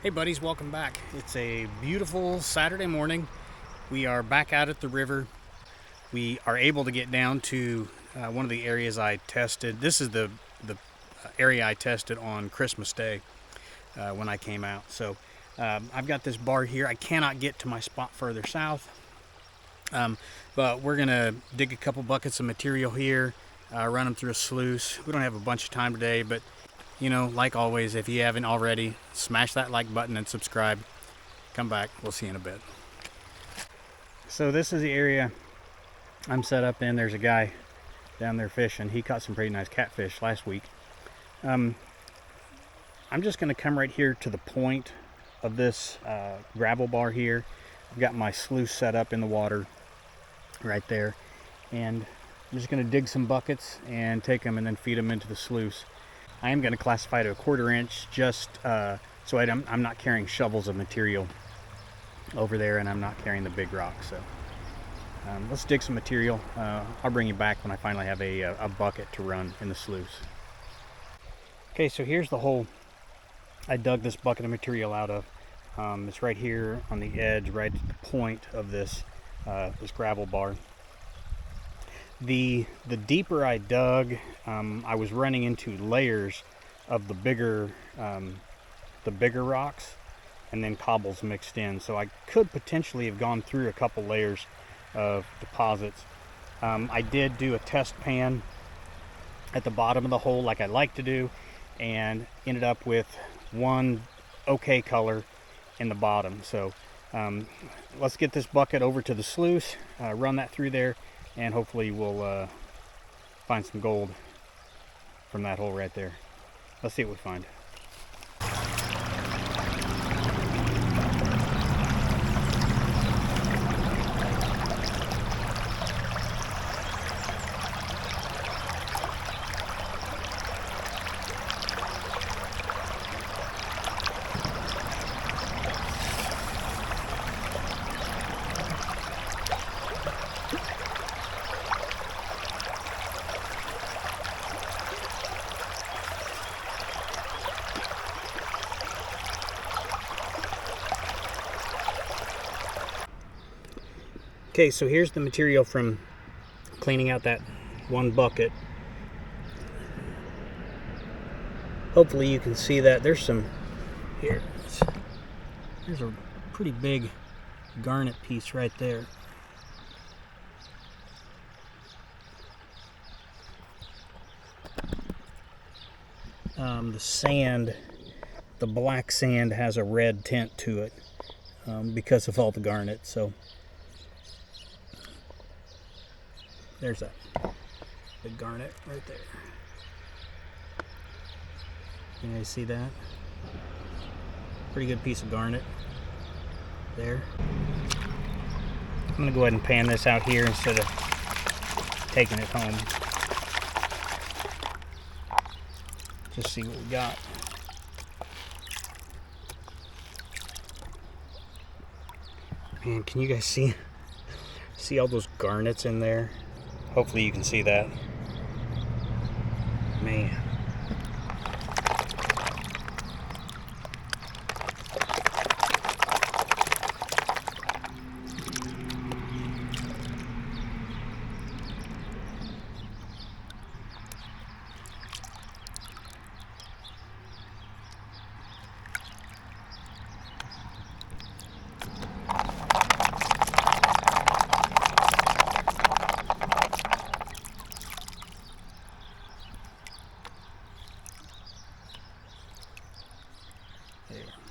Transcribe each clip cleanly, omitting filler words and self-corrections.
Hey buddies, welcome back. It's a beautiful Saturday morning. We are back out at the river. We are able to get down to one of the areas I tested. This is the area I tested on Christmas Day when I came out. So I've got this bar here. I cannot get to my spot further south, but we're gonna dig a couple buckets of material here, run them through a sluice. We don't have a bunch of time today, but you know, like always, if you haven't already, smash that like button and subscribe. Come back, we'll see you in a bit. So this is the area I'm set up in. There's a guy down there fishing. He caught some pretty nice catfish last week. I'm just gonna come right here to the point of this gravel bar here. I've got my sluice set up in the water right there. And I'm just gonna dig some buckets and take them and then feed them into the sluice. I am going to classify to a 1/4 inch just so I'm not carrying shovels of material over there, and I'm not carrying the big rocks. So let's dig some material. I'll bring you back when I finally have a bucket to run in the sluice. Okay, so here's the hole I dug this bucket of material out of. It's right here on the edge, right at the point of this gravel bar. The deeper I dug, I was running into layers of the bigger rocks and then cobbles mixed in. So I could potentially have gone through a couple layers of deposits. I did do a test pan at the bottom of the hole like I like to do, and ended up with one okay color in the bottom. So let's get this bucket over to the sluice, run that through there, and hopefully we'll find some gold from that hole right there. Let's see what we find. Okay, so here's the material from cleaning out that one bucket. Hopefully you can see that. There's some here. There's a pretty big garnet piece right there. The sand, the black sand, has a red tint to it because of all the garnet. So there's that big garnet right there. Can you guys see that? Pretty good piece of garnet there. I'm gonna go ahead and pan this out here instead of taking it home. Just see what we got. Man, can you guys see all those garnets in there? Hopefully you can see that. Man.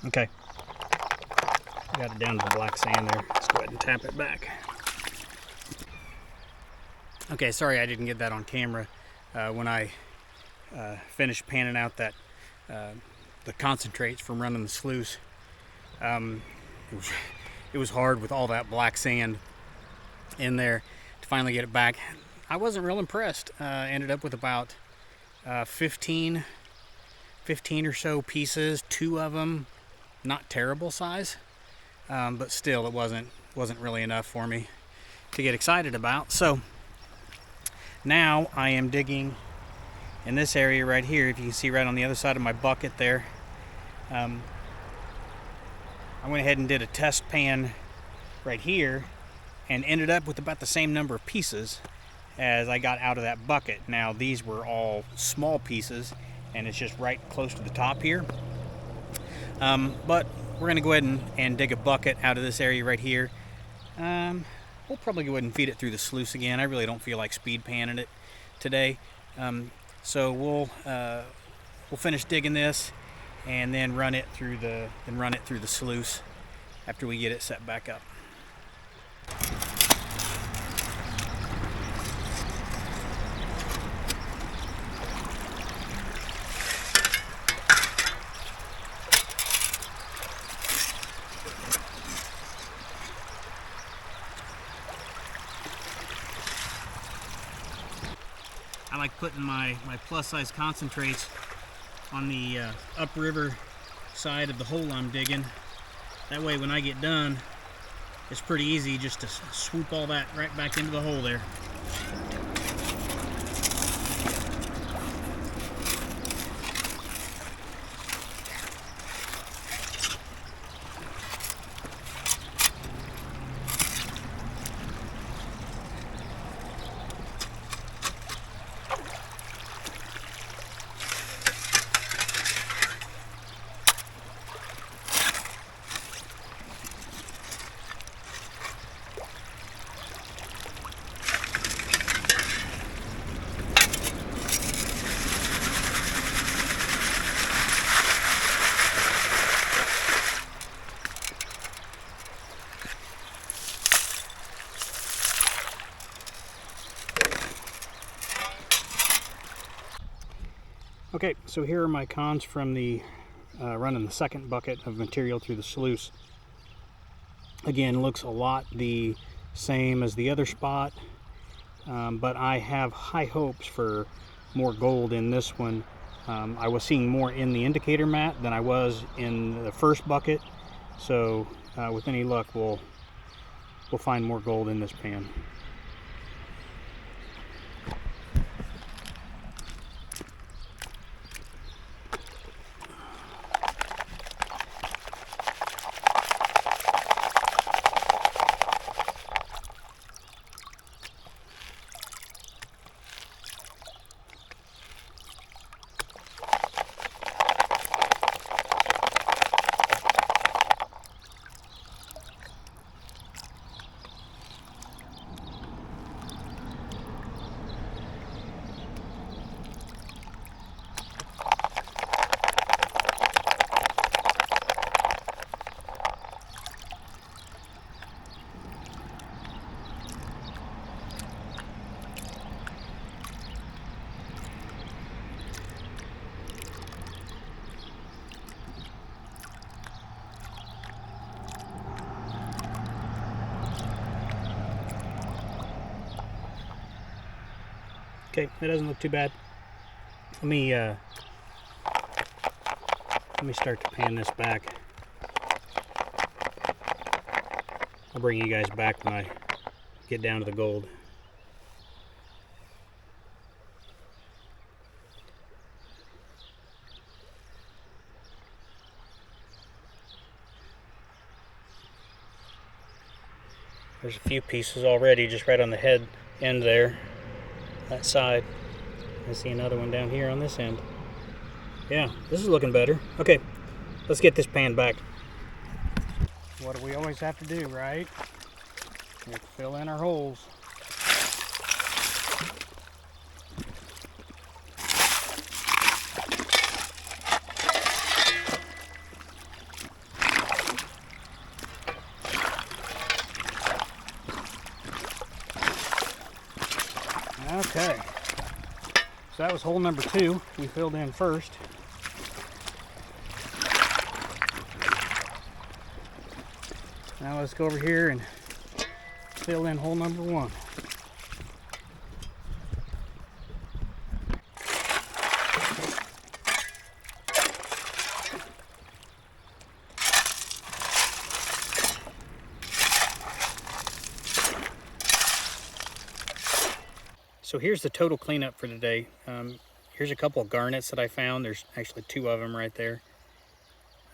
Okay, got it down to the black sand there. Let's go ahead and tap it back. Okay, sorry I didn't get that on camera. When I finished panning out that the concentrates from running the sluice, it was hard with all that black sand in there to finally get it back. I wasn't real impressed. Ended up with about 15 or so pieces, 2 of them not terrible size, but still it wasn't really enough for me to get excited about. So now I am digging in this area right here. If you can see right on the other side of my bucket there, I went ahead and did a test pan right here and ended up with about the same number of pieces as I got out of that bucket. Now these were all small pieces and it's just right close to the top here. But we're gonna go ahead and dig a bucket out of this area right here. We'll probably go ahead and feed it through the sluice again. I really don't feel like speed panning it today. So we'll finish digging this and then run it through the sluice after we get it set back up. I like putting my plus size concentrates on the upriver side of the hole I'm digging. That way when I get done, it's pretty easy just to swoop all that right back into the hole there. Okay, so here are my cons from the running the second bucket of material through the sluice. Again, looks a lot the same as the other spot, but I have high hopes for more gold in this one. I was seeing more in the indicator mat than I was in the first bucket, so with any luck we'll find more gold in this pan. Okay, that doesn't look too bad. Let me start to pan this back. I'll bring you guys back when I get down to the gold. There's a few pieces already just right on the head end there. That side. I see another one down here on this end. Yeah, this is looking better. Okay, let's get this pan back. What do we always have to do, right? We have to fill in our holes. Okay, so that was hole number 2 we filled in first. Now let's go over here and fill in hole number 1. So here's the total cleanup for today. Here's a couple of garnets that I found. There's actually 2 of them right there.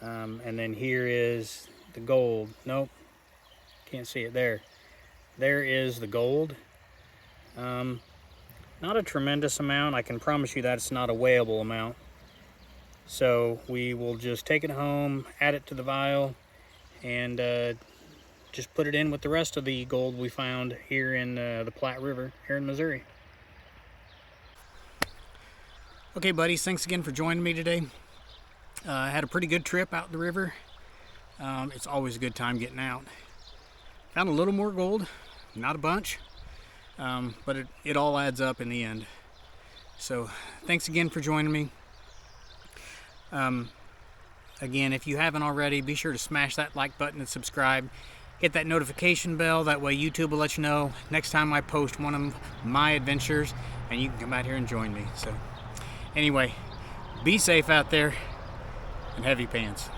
And then here is the gold. Nope, can't see it there. There is the gold. Not a tremendous amount. I can promise you that it's not a weighable amount. So we will just take it home, add it to the vial, and just put it in with the rest of the gold we found here in the Platte River here in Missouri. Okay, buddies, thanks again for joining me today. I had a pretty good trip out the river. It's always a good time getting out. Found a little more gold, not a bunch, but it all adds up in the end. So thanks again for joining me. Again, if you haven't already, be sure to smash that like button and subscribe. Hit that notification bell, that way YouTube will let you know next time I post one of my adventures, and you can come out here and join me. So anyway, be safe out there, and heavy pants.